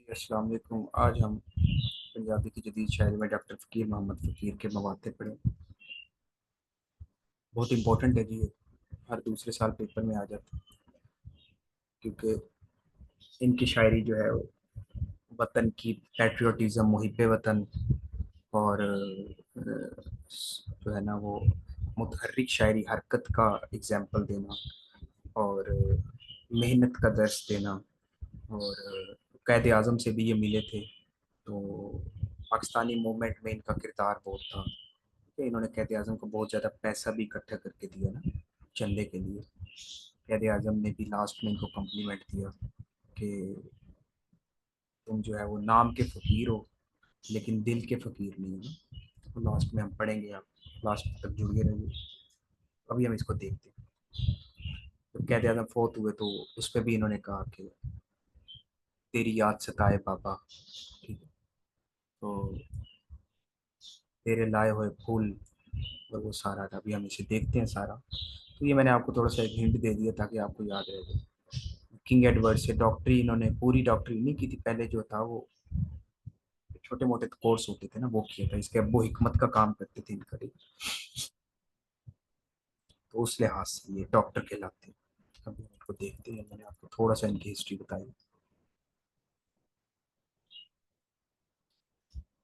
अस्सलाम वालेकुम। आज हम पंजाबी की जदीद शायरी में डॉक्टर फ़कीर मोहम्मद फ़कीर के मवाते पढ़ें। बहुत इंपॉर्टेंट है जी ये, हर दूसरे साल पेपर में आ जाता है क्योंकि इनकी शायरी जो है वो वतन की पैट्रियोटिज़म, मुहिब वतन और जो है ना वो मुतहर्रिक शायरी, हरकत का एग्जाम्पल देना और मेहनत का दर्स देना। और कैद आज़म से भी ये मिले थे, तो पाकिस्तानी मूवमेंट में इनका किरदार बहुत था कि इन्होंने कैद आज़म को बहुत ज़्यादा पैसा भी इकट्ठा करके दिया ना चंदे के लिए। कैद आज़म ने भी लास्ट में इनको कम्प्लीमेंट दिया कि तुम जो है वो नाम के फ़कीर हो लेकिन दिल के फ़कीर नहीं हो ना। तो लास्ट में हम पढ़ेंगे, आप लास्ट तक जुड़े रहिए। अभी हम इसको देखते हैं। जब कैद आज़म फोत हुए तो उस पर भी इन्होंने कहा कि तेरी याद सताए बाबा, ठीक है, तो तेरे लाए हुए फूल और वो सारा था। अभी हम इसे देखते हैं सारा। तो ये मैंने आपको थोड़ा सा एक हिंट दे दिया ताकि आपको याद रह जाए। किंग एडवर्ड से डॉक्टरी, इन्होंने पूरी डॉक्टरी नहीं की थी, पहले जो था वो छोटे मोटे कोर्स होते थे ना वो किया था। इसके अब्बू हिकमत का काम करते थे इनका, तो उस लिहाज से ये डॉक्टर कहलाते हैं। अभी इनको देखते हैं, मैंने आपको थोड़ा सा इनकी हिस्ट्री बताई।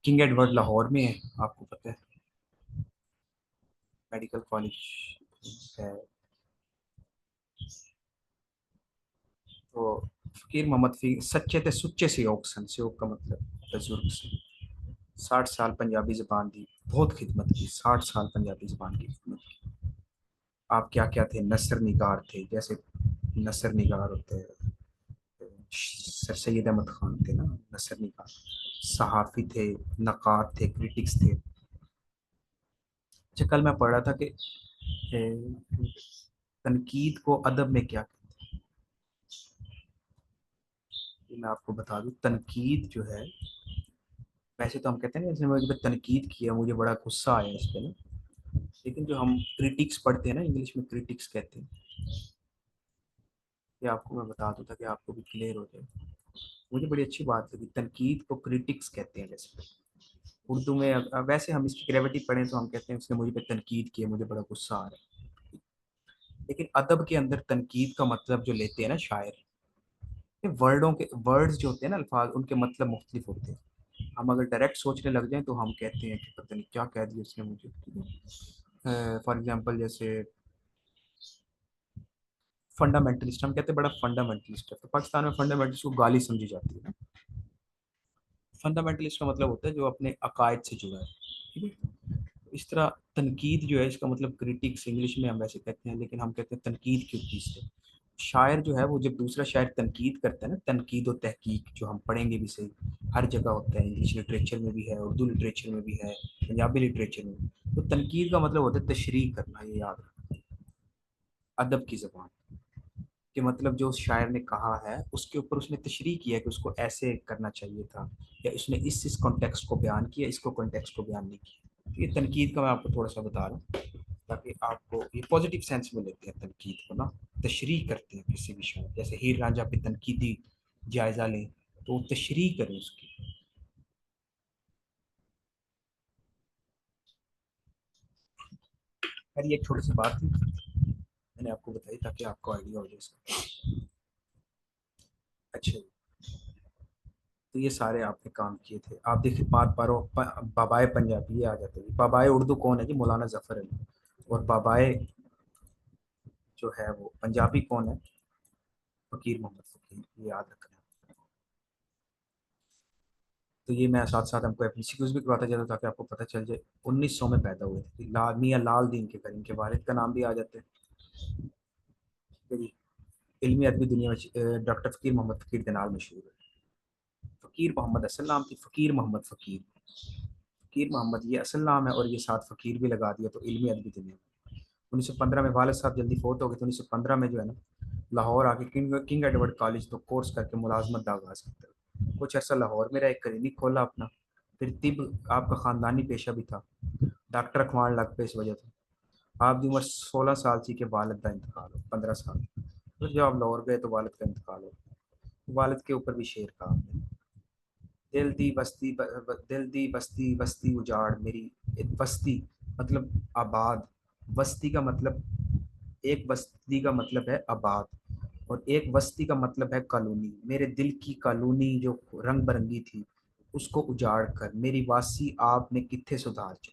किंग एडवर्ड लाहौर में है, आपको पता है, मेडिकल कॉलेज है। तो फकीर मोहम्मद सच्चे थे सुच्चे सियोग सन, सियोग का मतलब बुजुर्ग से। 60 साल पंजाबी जबान की बहुत खिदमत की, 60 साल पंजाबी जबान की खिदमत की। आप क्या क्या थे, नसर निगार थे, जैसे नसर निगार होते हैं, सर सैयद अहमद खान थे ना नसर निगार। सहाफ़ी थे, नक़ाद थे, क्रिटिक्स थे। अच्छा, कल मैं पढ़ रहा था कि तनकीद को अदब में क्या कहते हैं। मैं आपको बता दूं, तनकीद जो है, वैसे तो हम कहते हैं ना, जैसे मुझे तनकीद किया, मुझे बड़ा गुस्सा आया इस पे ना, लेकिन जो हम क्रिटिक्स पढ़ते हैं ना, इंग्लिश में क्रिटिक्स कहते हैं। ये आपको मैं बता दूं ताकि आपको भी क्लियर हो जाए। मुझे बड़ी अच्छी बात लगी, तनकीद को क्रिटिक्स कहते हैं। जैसे उर्दू में वैसे हम इसकी ग्रेविटी पढ़ें तो हम कहते हैं उसने मुझे पे तनकीद की है, मुझे बड़ा गुस्सा आ रहा है। लेकिन अदब के अंदर तनकीद का मतलब जो लेते हैं ना शायर, ये वर्डों के वर्ड्स जो होते हैं ना, अल्फाज, उनके मतलब मुख्तलिफ होते हैं। हम अगर डायरेक्ट सोचने लग जाएं तो हम कहते हैं कि पता नहीं क्या कह दिया उसने मुझे। फॉर एग्जांपल जैसे फंडामेंटलिस्ट, हम कहते हैं बड़ा फंडामेंटलिस्ट है, तो पाकिस्तान में फंडामेंटलिस्ट को गाली समझी जाती है ना। फंडामेंटलिस्ट का मतलब होता है जो अपने अकायद से जुड़ा है, ठीक है। इस तरह तनकीद जो है, इसका मतलब क्रिटिक्स इंग्लिश में हम वैसे कहते हैं, लेकिन हम कहते हैं तनकीद क्यों की से। शायर जो है वो जब दूसरा शायर तनकीद करता है ना, तनकीद और तहकीक जो हम पढ़ेंगे भी सही, हर जगह होता है, इंग्लिश लिटरेचर में भी है, उर्दू लिटरेचर में भी है, पंजाबी लिटरेचर में भी। तो तनकीद का मतलब होता है तशरीह करना, ये याद रखना। अदब की जबान कि मतलब जो उस शायर ने कहा है उसके ऊपर उसने तशरीह किया कि उसको ऐसे करना चाहिए था, या उसने इस कॉन्टेक्स्ट को बयान किया, इसको कॉन्टेक्स्ट को बयान नहीं किया। तो ये तनकीद का मैं आपको थोड़ा सा बता रहा हूँ ताकि आपको ये पॉजिटिव सेंस में लेते हैं तनकीद को ना। तशरीह करते हैं किसी भी शायर, जैसे हीर रांझा पे तनकीदी जायजा लें तो तशरीह करें उसकी। खैर ये एक छोटी सी बात थी, मैंने आपको बताई ताकि आपको आइडिया हो जाए इसका। अच्छा, तो ये सारे आपने काम किए थे। आप देखिए बार बार बाबाए पंजाबी ये आ जाते हैं। बाबाए उर्दू कौन है जी? मौलाना जफर अली। और बाबाए जो है वो पंजाबी कौन है? फकीर मोहम्मद फकीर, ये याद रखना है। तो ये मैं साथ साथ हमको एमसीक्यूज भी करवाता जाता ताकि आपको पता चल जाए। 1900 में पैदा हुए थे लाल मियाँ लाल दीन के घर, इनके वालिद का नाम भी आ जाता है। ठीक है जी। इल्मी अदबी दुनिया में डॉक्टर फ़कीर मोहम्मद फ़कीर के नाम मशहूर है। फ़कीर मोहम्मद असल नाम थी फ़कीर मोहम्मद फ़कीर। फ़कीर मोहम्मद ये असल नाम है, और ये साथ फ़कीर भी लगा दिया तो इल्मी अदबी दुनिया में। 1915 में वालिद साहब जल्दी फोत हो गए, तो 1915 में जो है ना लाहौर आके किंग एडवर्ड कॉलेज तो कोर्स करके मुलाजमत का आगाज़ करते हैं। कुछ ऐसा लाहौर में रहा, एक क्लिनिक खोला अपना। फिर तिब आपका ख़ानदानी पेशा भी था, डॉक्टर अखवान लग पे इस वजह से। आपकी उम्र 16 साल थी कि वालिद का इंतकाल हो, 15 साल। फिर जब आप लाहौर गए तो वालिद का इंतकाल हो। वालिद के ऊपर भी शेर कहा आपने। दिल दी बस्ती दिल दी बस्ती बस्ती उजाड़ मेरी। बस्ती मतलब आबाद। बस्ती का मतलब, एक बस्ती का मतलब है आबाद, और एक बस्ती का मतलब है कॉलोनी। मेरे दिल की कॉलोनी जो रंग बिरंगी थी, उसको उजाड़ कर मेरी वासी आपने कित्थे सुधार च।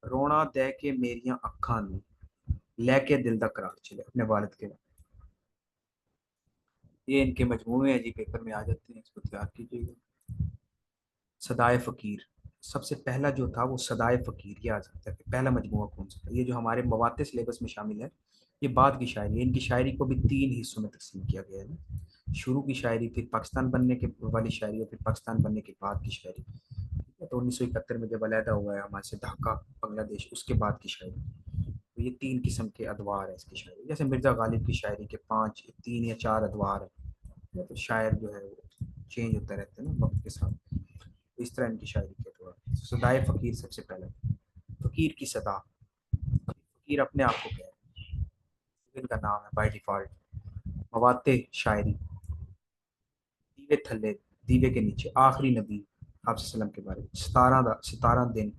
रोना दे के मेरियां अखां नू लेके दिल दा करार चले अपने वालिद के। ये इनके मजमूए हैं जी, पेपर में आ जाते हैं, इसको तैयार कीजिएगा। सदाए फकीर, सबसे पहला जो था वो सदाए फकीर, ये आ सकता है कि पहला मजमूआ कौन सा था। ये जो हमारे मवाते सिलेबस में शामिल है, ये बाद की शायरी है। इनकी शायरी को भी तीन हिस्सों में तकसीम किया गया है। शुरू की शायरी, फिर पाकिस्तान बनने के वाली शायरी, और फिर पाकिस्तान बनने के बाद की शायरी। तो 1971 में जब अलहदा हुआ है हमारे से ढाका बांग्लादेश, उसके बाद की शायरी। तो ये तीन किस्म के अदवार है इसकी शायरी। जैसे मिर्ज़ा गालिब की शायरी के पाँच, तीन या चार अदवार है, तो शायर जो है वो चेंज होता रहता है ना वक्त के साथ। तो इस तरह इनकी शायरी के अदवार। सदाए फ़कीर सबसे पहले, फ़कीर की सदा। फ़कीर अपने आप को कह रहे हैं, इनका नाम है बाय डिफ़ॉल्ट। मवाते शायरी, दीवे थल्ले, दीवे के नीचे, आखिरी नबी आप सल्लम के बारे में, 17 दिन,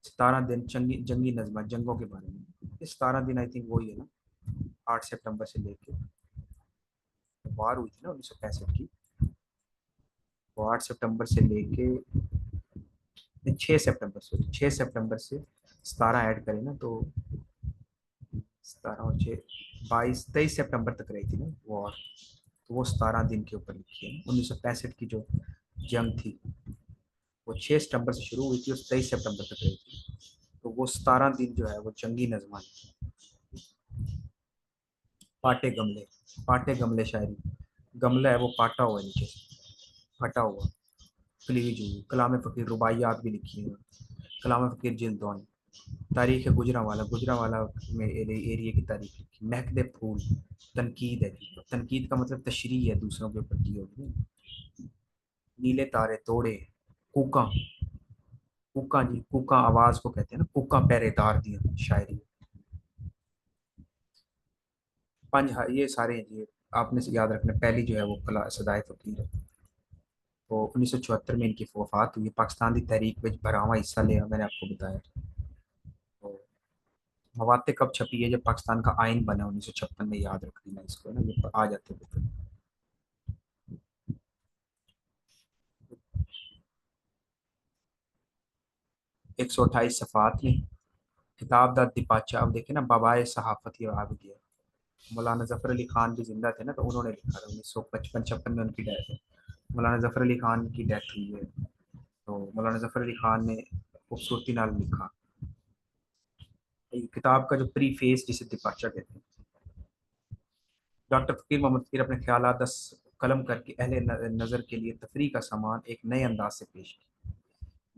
17 दिन जंगी जंगी नज़्मा, जंगों के बारे में। ये 17 दिन आई थिंक वही है ना, 8 सितंबर से लेके वार हुई थी ना 1965 की। वो 8 सितंबर से लेके 6 सितंबर से, 6 सितंबर से 17 ऐड करें ना तो 17 और 6, 22, 23 सितंबर तक रही थी ना वॉर। तो वो 17 दिन के ऊपर लिखी है। 1965 की जो जंग थी वो 6 सितंबर से शुरू हुई थी और 23 सितंबर तक रही थी। तो वो 17 दिन जो है वो जंगी नज़मान। पाटे गमले, पाटे गमले शायरी। गमला है वो पाटा हुआ है नीचे से, फटा हुआ, क्लीवेज हुई। कलाम फ़कीर रुबाइयात भी लिखी है। कलाम फ़कीर जिल्दौन, तारीख गुजरांवाला, गुजरांवाला में एरिया की तारीख लिखी। महकदे फूल, तनकीद है जी। तनकीद का मतलब तशरीह है दूसरों के ऊपर की होगी। नीले तारे तोड़े, कूका, कूका जी, कूका आवाज को कहते हैं ना, कूका पहरेदार दिया शायरी। पंज ये सारे हैं जी, आपने से याद रखना। पहली जो है वो कला सदाए फकीर है। तो 1974 में इनकी वफात हुई। पाकिस्तान की तहरीक में भरावा हिस्सा लिया, मैंने आपको बताया। तो मवाते कब छपी है? जब पाकिस्तान का आइन बना 1956 में, याद रख लेना इसको ना, ये आ जाते हैं। 128 सफ़ात में किताब दा दिपाचा। अब देखे ना, बबाए सहाफत ये आ भी गया। मौलाना जफर अली खान भी जिंदा थे ना, तो उन्होंने लिखा था 1955-56 में उनकी डेथ है। मौलाना जफर अली खान की डेथ हुई है। तो मौलाना जफर अली खान ने खूबसूरती नाल लिखा। ये किताब का जो प्री फेस जिसे दिपाचा कहते हैं। डॉक्टर फ़कीर मोहम्मद फ़कीर अपने ख्यालात दस कलम करके अहले नज़र के लिए तफरी का सामान एक नए अंदाज से पेश किया।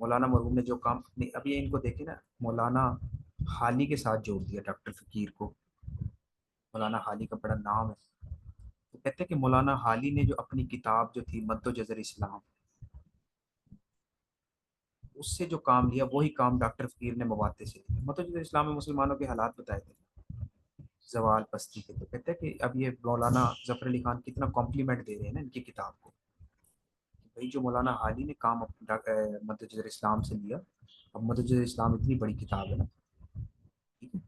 मौलाना मरहूम ने जो काम अपने, अभी इनको देखे ना, मौलाना हाली के साथ जोड़ दिया डॉक्टर फ़कीर को। मौलाना हाली का बड़ा नाम है। तो कहते हैं कि मौलाना हाली ने जो अपनी किताब जो थी मद्दो जज़र इस्लाम, उससे जो काम लिया वही काम डॉक्टर फ़कीर ने मवाते से लिया। मद्दो जज़र इस्लाम में मुसलमानों के हालात बताए थे, जवाल पस्ती के। तो कहते हैं कि अब ये मौलाना जफर अली खान कितना कॉम्प्लीमेंट दे रहे हैं ना इनकी किताब को, कि भाई जो मौलाना हाली ने काम मद्दो जज़र इस्लाम से लिया। अब मद्दो जज़र इस्लाम इतनी बड़ी किताब है ना, ठीक है।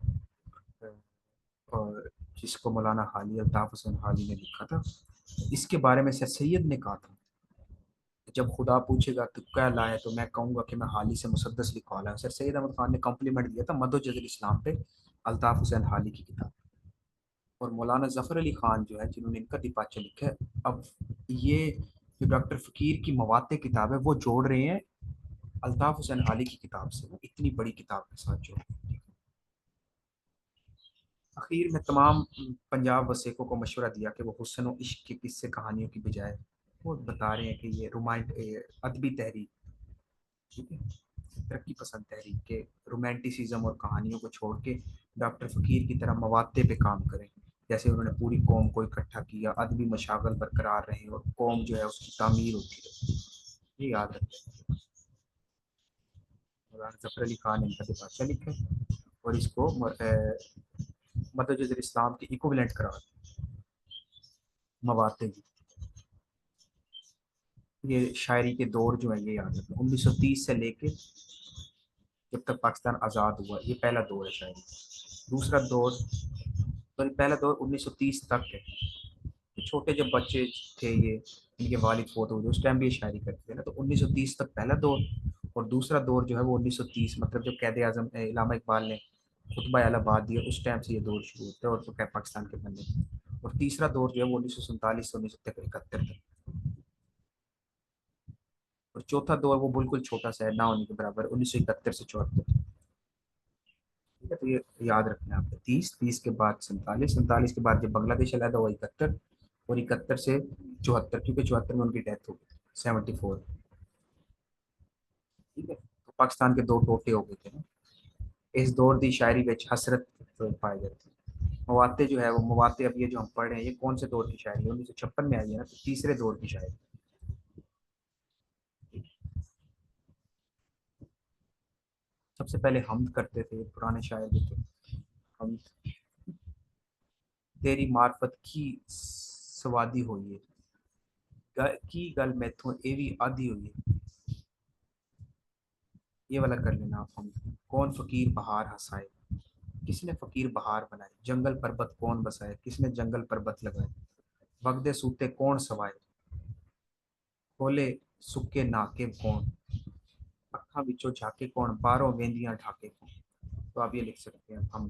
और जिसको मौलाना हाली, अल्ताफ़ हुसैन हाली ने लिखा था, इसके बारे में सर सैयद ने कहा था, जब खुदा पूछेगा तो क्या लाए, तो मैं कहूँगा कि मैं हाली से मुसद्दस लिखवा लाया। सर सैयद अहमद खान ने कॉम्प्लीमेंट दिया था मदो जज़र इस्लाम पे अल्ताफ़ हुसैन हाली की किताब। और मौलाना ज़फ़र अली ख़ान जो है जिन्होंने इनका दिपाचा लिखा है, अब ये जो डॉक्टर फ़कीर की मवाते किताब है वो जोड़ रहे हैं अल्ताफ़ हुसैन हाली की किताब से, इतनी बड़ी किताब के साथ जोड़। आखिर में तमाम पंजाब वसेकों को मशवरा दिया कि वो हुस्न और इश्क के किस्से कहानियों की बजाय वो बता रहे हैं कि ये अदबी तहरीक, ठीक है, तरक्की पसंद तहरीक के रोमांटिसिज्म और कहानियों को छोड़ के डॉक्टर फ़कीर की तरह मवादे पे काम करें। जैसे उन्होंने पूरी कौम को इकट्ठा किया, अदबी मशागल बरकरार रहे और कौम जो है उसकी तामीर होती रहे। ये याद रखें। मौलाना ज़फ़र अली खान ने इनका दिपाचा लिखा है और इसको मदरज इस्लाम के इक्विवेलेंट करार मवाते की। ये शायरी के दौर जो है ये याद रखना, 1930 से लेके जब तक पाकिस्तान आज़ाद हुआ, ये पहला दौर है शायरी। दूसरा दौर, तो पहला दौर 1930 तक है। तो छोटे जब बच्चे थे ये, इनके वालिद फोत हो गए, उस टाइम भी ये शायरी करते थे ना, तो 1930 तक पहला दौर। और दूसरा दौर जो है वो 1930, मतलब जब कैद आजम इलामा इकबाल ने खुतबा इलाहाबाद दिया, उस टाइम से ये दौर शुरू होता है और तो क्या पाकिस्तान के बनने। और तीसरा दौर जो है वो 1947 से 1971 तक। और चौथा दौर वो बिल्कुल छोटा सा है, ना होने के बराबर, 1971 से 74। ठीक है, तो ये याद रखना है आपको। 30, 30 के बाद 47, 47 के बाद जब बांग्लादेश अलग हुआ 71, और 71 से 74, क्योंकि 74 में उनकी डेथ हो गई, 74। ठीक है, तो पाकिस्तान के दो टोटे हो गए थे ना। इस दौर की शायरी में हसरत पाई जाती है। मवाते जो है वो मवाते, अब ये जो हम पढ़ रहे हैं ये कौन से दौर की शायरी है, 1956 में आई है ना, तो तीसरे दौर की शायरी। सबसे पहले हमद करते थे पुराने शायर जो थे। हम, तेरी मार्फत की सवादी हुई है, की गल मैथों एवी आधी हुई है। ये वाला कर लेना आप। हम, कौन फकीर बहार हंसाए, किसने फकीर बहार बनाए, जंगल पर्वत कौन बसाए, किसने जंगल पर्वत लगाए, वगदे सूते कौन सवाए, खोले सुके नाके कौन, अखा बिचो झाके कौन, बारों वेंदियां ढाके कौन। तो आप ये लिख सकते हैं हम।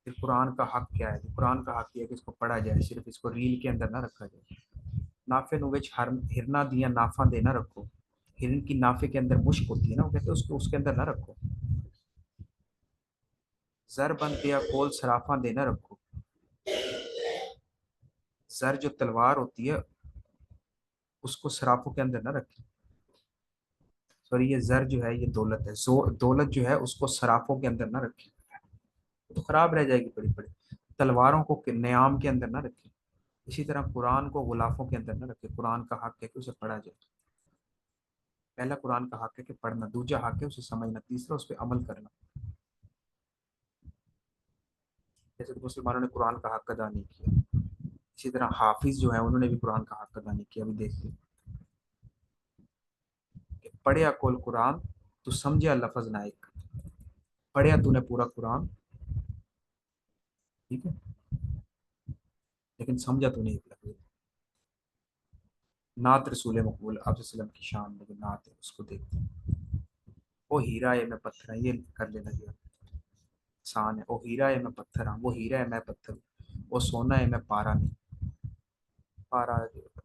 फिर कुरान का हक क्या है, कुरान का हक ये है कि इसको पढ़ा जाए, सिर्फ इसको रील के अंदर ना रखा जाए। नाफे नुवेच हर हिरना दिया नाफा देना रखो। हिरन की नाफे के अंदर मुश्क होती है ना, वो कहते हैं उसको उसके अंदर ना रखो। जर बन दिया कोल सराफा देना रखो। जर जो तलवार होती है उसको सराफों के अंदर ना रखें। सॉरी, ये जर जो है ये दौलत है, सो दौलत जो है उसको सराफों के अंदर ना रखें, तो खराब रह जाएगी बड़ी बड़ी। तलवारों को न्याम के अंदर ना रखें। इसी तरह कुरान को गुलाफों के अंदर ना रखें। कुरान का हक है कि उसे पढ़ा जाए। पहला कुरान का हक है कि पढ़ना, दूसरा हक है उसे समझना, तीसरा उस पर अमल करना। जैसे तो मुसलमानों ने कुरान का हक अदा नहीं किया, इसी तरह हाफिज जो है उन्होंने भी कुरान का हक अदा नहीं किया। अभी देखिए कि पढ़िया कुल कुरान, तू समझिया लफज नायक। पढ़िया तूने पूरा कुरान, ठीक है, लेकिन समझा तूने एक लफ्ज। नात रसूल मकबूल आप सल्लम की शान में जो नात है उसको देखते हैं। वो हीरा है मैं पत्थर, है ये कर लेना दिया। आसान है। वो हीरा है मैं पत्थर हाँ, वो हीरा है मैं पत्थर हूँ। वो सोना है मैं पारा नहीं। पारा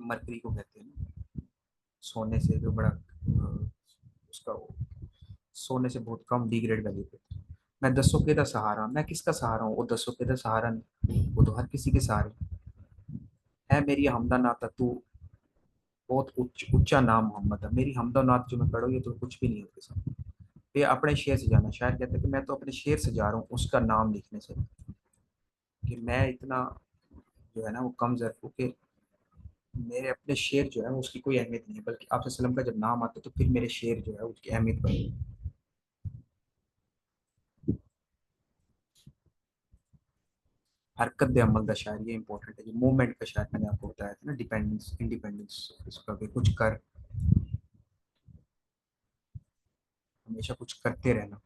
मरकरी को कहते हैं ना, सोने से जो बड़ा उसका सोने से बहुत कम डिग्रेड वैल्यू पे। मैं दसों का सहारा, मैं किसका सहारा हूँ, वो दसों का सहारा नहीं, वो तो हर किसी के सहारे है। मेरी हमदा नाता तू, बहुत ऊंचा नाम मोहम्मद है। मेरी हमदा नात जो मैं पढ़ो ये तो कुछ भी नहीं होते सब। ये अपने शेर से जाना, शायर कहते हैं कि मैं तो अपने शेर से जा रहा हूँ उसका नाम लिखने से, कि मैं इतना जो है ना वो कम जर्फ हूँ कि मेरे अपने शेर जो है उसकी कोई अहमियत नहीं है, बल्कि आप सल्लम का जब नाम आता है तो फिर मेरे शेर जो है उसकी अहमियत बढ़ेगी। हरकत दे अमल दा शायर, ये इंपॉर्टेंट है। जो मूवमेंट का शायर मैंने आपको बताया था ना, डिपेंडेंस इंडिपेंडेंस, इसका भी कुछ कर, हमेशा कुछ करते रहना।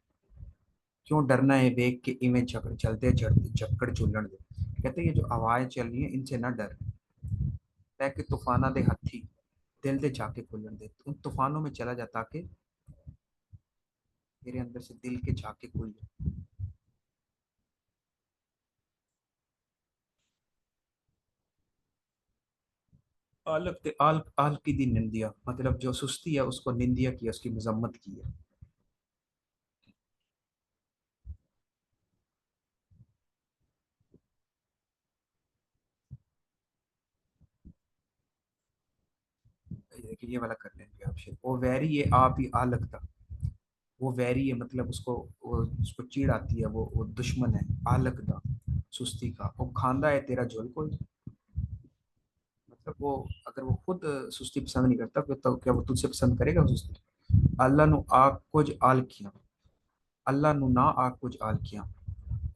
क्यों डरना है देख के इवें झकड़ चलते झड़ते झक्कड़ झूलन दे। कहते हैं ये जो हवाएं चल रही हैं इनसे ना डर, तै कि तूफाना दे हथी दिल दे झाके खुलन दे। उन तूफानों में चला जा ताकि तेरे अंदर से दिल के झाके खुल जाए। आलक ते आल की दी निंदिया, मतलब जो सुस्ती है उसको निंदिया किया, उसकी मजम्मत की है। ये देखिए ये वाला कर लेंगे आप। वो वैरी ये आप ही आ लगता, वो वैरी है मतलब उसको, वो उसको चीड़ आती है, वो दुश्मन है। आलक दा, सुस्ती का। वो खांदा है तेरा झोल कोई, मतलब वो अगर वो खुद सुस्ती पसंद नहीं करता तो क्या वो तुझसे पसंद करेगा सुस्ती। अल्लाह नु आग कुछ आल किया, अल्लाह नु ना आग कुछ आल किया।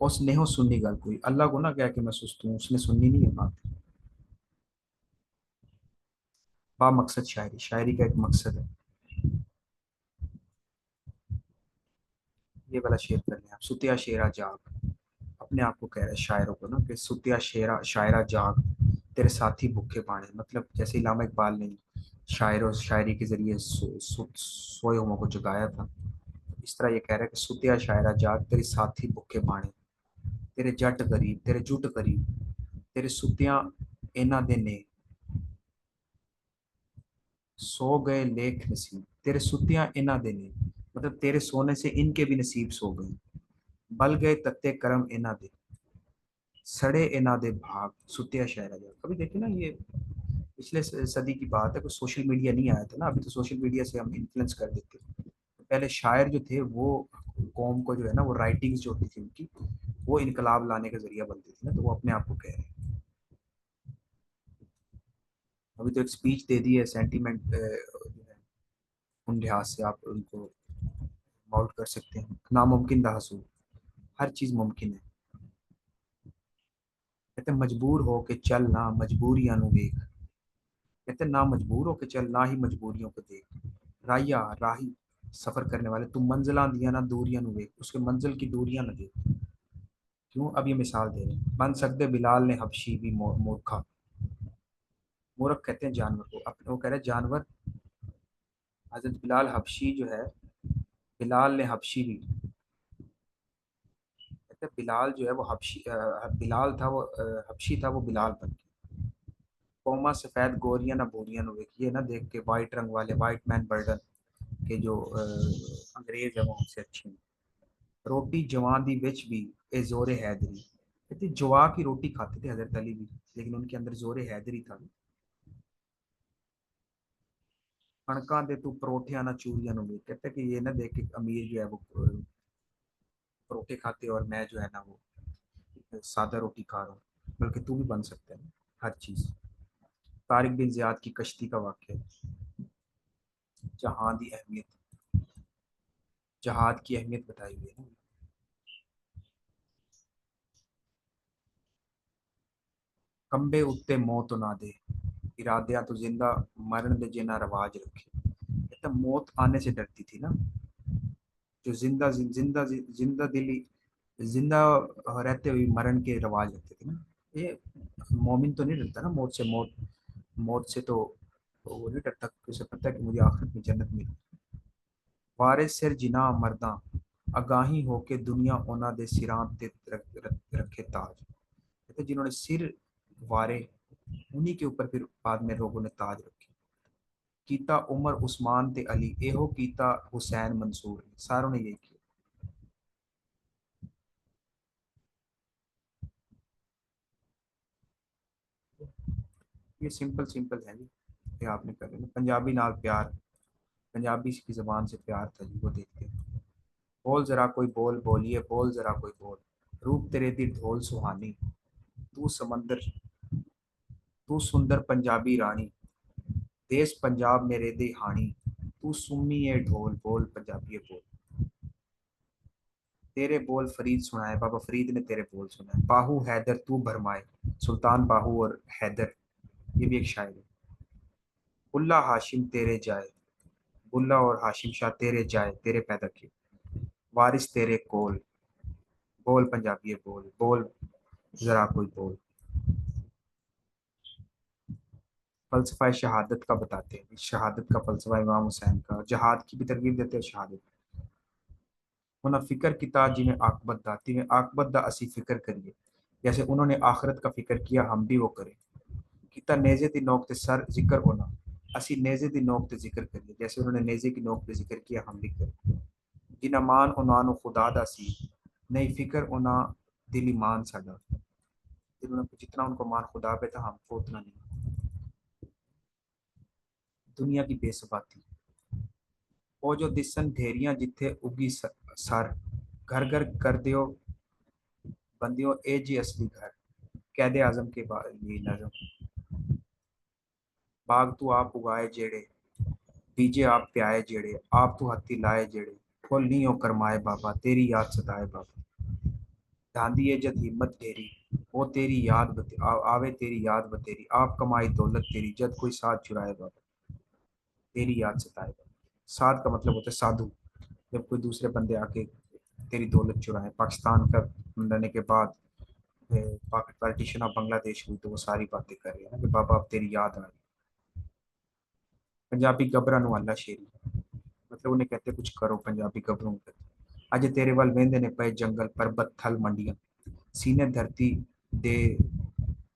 उसने हो सुननी गल कोई, अल्लाह को ना क्या कि मैं सुस्त हूँ, उसने सुननी नहीं है बात। बा मकसद शायरी, शायरी का एक मकसद है। ये वाला शेर कर लें आप, सुतिया शेरा जाग। अपने आप को कह रहे हैं शायरों को ना कि सुतिया शेरा शायरा जाग, तेरे साथी भूखे बाणे। मतलब जैसे इलामा इकबाल ने शायर और शायरी के जरिए सोए हुओं को जगाया था, इस तरह ये कह रहा है कि सुतिया शायरा जाग, तेरे साथी भूखे बाणे, तेरे जट गरीब, तेरे जुट गरीब, तेरे सुतिया इन्हां दे ने, सो गए लेख नसीब, तेरे सुतिया इन्हां दे ने, मतलब तेरे सोने से इनके भी नसीब सो गए। बल गए तत्ते करम इन्हां दे, सड़े इन्हां दे भाग, सुतिया शहरा जा। कभी देखे ना ये पिछले सदी की बात है, कुछ सोशल मीडिया नहीं आया था ना, अभी तो सोशल मीडिया से हम इन्फ्लुएंस कर देते हैं। पहले शायर जो थे वो कौम को जो है ना, वो राइटिंग्स जो होती थी उनकी, वो इनकलाब लाने का जरिया बनती थी ना, तो वो अपने आप को कह रहे हैं। अभी तो एक स्पीच दे दी है सेंटीमेंट जो है, उन लिहाज से आप उनको माउट कर सकते हैं। नामुमकिन दा हसूल, हर चीज मुमकिन है। कहते हैं मजबूर हो के चल ना मजबूरियां नु वेख, कहते हैं ना मजबूर हो के चल ना ही मजबूरियों को देख, राहिया राही सफर करने वाले, तुम मंजिला दिया ना दूरियां नु वेख, उसके मंजिल की दूरियां न देख। क्यों? अब ये मिसाल दे रहे हैं, बन सकते बिलाल ने हबशी भी मूर्खा। मूर्ख कहते हैं जानवर को, अपने वो कह रहे हैं जानवर। हजरत बिलाल हबशी जो है, बिलाल ने हबशी भी, कहते हैं बिलाल जो है वो हबशी बिलाल था वो हबशी था वो बिलाल बन गया। कौमा सफेद गोरियां ना बोरियां नु वेख, ये ना देख के वाइट रंग वाले वाइट मैन बर्डन के जो अंग्रेज है वो हमसे अच्छे हैं। रोटी जवां दी विच भी ए जोरे हैदरी, कहते जवा की रोटी खाते थे हजरत अली भी, लेकिन उनके अंदर जोरे हैदरी था। कणका दे तू परोठिया ना चूरिया नु वेख, कहते कि ये ना देख के अमीर जो है वो परोठे खाते और मैं जो है ना वो सादा रोटी खा रहा हूँ, बल्कि तू भी बन सकता है हर चीज। तारिक बिन जियाद की कश्ती का वाक्य, जहां की अहमियत, जहाद की अहमियत बताई हुई है। कंबे उत्ते मौत ना दे, इरादियां तो जिंदा मरण दे जिना रवाज रखे। कहता मौत आने से डरती थी ना, जो जिंदा दिली जिंदा रहते हुए मरण के रवाज रखते थे ना। ये मोमिन तो नहीं डरता ना मौत से, मौत मौत से तो वो नहीं डरता, उसे पता है कि मुझे आखिरत में जन्नत मिली। वारिस सिर जिना मरदा, अगाही होके दुनिया ओना दे सिरां ते रखे ताज। कहते जिन्होंने सिर वारे, उन्हीं के ऊपर फिर बाद में लोगों ने ताज रखे। कीता उमर उस्मान ते अली, एहो कीता हुसैन मंसूर ने, सारों ने यही किया। ये सिंपल सिंपल है जी, ये आपने कर लेना। पंजाबी नाल प्यार, पंजाबी की जबान से प्यार था जी, वो देखते हैं। बोल जरा कोई बोल बोलिए, बोल जरा कोई बोल, रूप तेरे दी ढोल सुहानी, तू समंदर, तू सुंदर पंजाबी रानी, देश पंजाब मेरे दे हानी, तू सुम्मी ए ढोल बोल पंजाबी बोल। तेरे बोल फरीद सुनाए, बाबा फरीद ने तेरे बोल सुनाए। बाहू हैदर तू भरमाए, सुल्तान बाहू और हैदर, ये भी एक शायर है। बुल्ला हाशिम तेरे जाए, बुल्ला और हाशिम शाह तेरे जाए, तेरे पैदा किए। वारिस तेरे कोल, बोल पंजाबी बोल, बोल जरा कोई बोल। फलसफा शहादत का बताते हैं, शहादत का फलसफा इमाम हुसैन का, जहाद की भी तरगीब देते हैं शहादत। उन्हें फिक्र किता जिन्हें आकबत दा, तिवें आकबत दा असी फिक्र करिए, जैसे उन्होंने आखिरत का फिक्र किया हम भी वो करें। किता नेज़े दी नोक ते सर जिक्र होना, असी नेज़े दी नोक ते जिक्र करिए, जैसे उन्होंने नेज़े की नोक पे जिक्र किया हम भी करें। जिन्ना मान उन्होंने खुदा दा सी, नहीं फिक्र उन्ना दिल ईमान साडा, जिन्होंने जितना उनको मान खुदा पे था हमको उतना नहीं। दुनिया की बेसबाती, वो जो दिसन ढेरियां जिथे उगी सर, घर घर कर दियो बंदियों ए जी असली घर, कैदे आजम के ये नजम। बाग तू आप उगाए जेड़े, बीजे आप प्याए जेड़े, आप तू हत्ती लाए जेड़े, फुल नहीं हो करमाए बाबा, तेरी याद सताए बाबा। ढांदी है जद हिम्मत ढेरी, वो तेरी याद आवे तेरी याद बतेरी, आप कमाई दौलत तेरी, जद कोई साथ चुराए बाबा। तेरी याद सताएगा। साध का मतलब होता है साधु। जब कोई दूसरे बंदे आके तेरी दौलत चुराए, पाकिस्तान का बनने के बाद पार्टीशन ऑफ बांग्लादेश हुई, तो वो सारी बातें कर रहे हैं ना कि बाबा अब तेरी याद आ रही। पंजाबी गबरा नु अल्लाह शेरी, मतलब उन्हें कहते कुछ करो, पंजाबी गबरों को कहते। अज तेरे वाल वेंदे ने पे जंगल पर्बत थल मंडियां, सीने धरती दे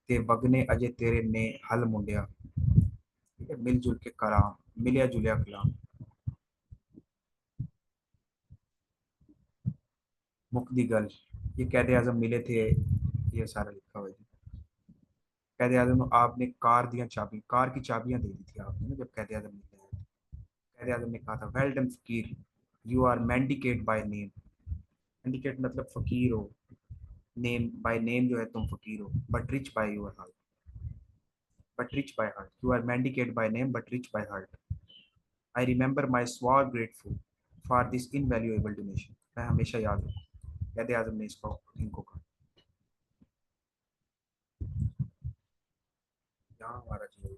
ते वगने अजे तेरे ने हल मुंडिया। ठीक है, मिलजुल के कलाम, मिलिया जुलिया कलाम। मुक्ति गल, ये कैद आजम मिले थे, ये सारा लिखा हुआ है। कैद आजम को आपने कार दिया चाबी, कार की चाबियां दे दी थी आपने ना, जब कैद आजम मिलने आए थे। कैद आजम ने कहा था, वेल डन फकीर, you are mendicant by name. मैंडिकेट मतलब फकीर हो, नेम बाय नेम जो है तुम फकीर हो, but rich by your heart. But rich by heart, you are mendicant by name but rich by heart. I remember my स्वार grateful for this invaluable donation. मैं हमेशा याद रखूँ, कैद आजम ने इसको इनको कहा। यहाँ हमारा जी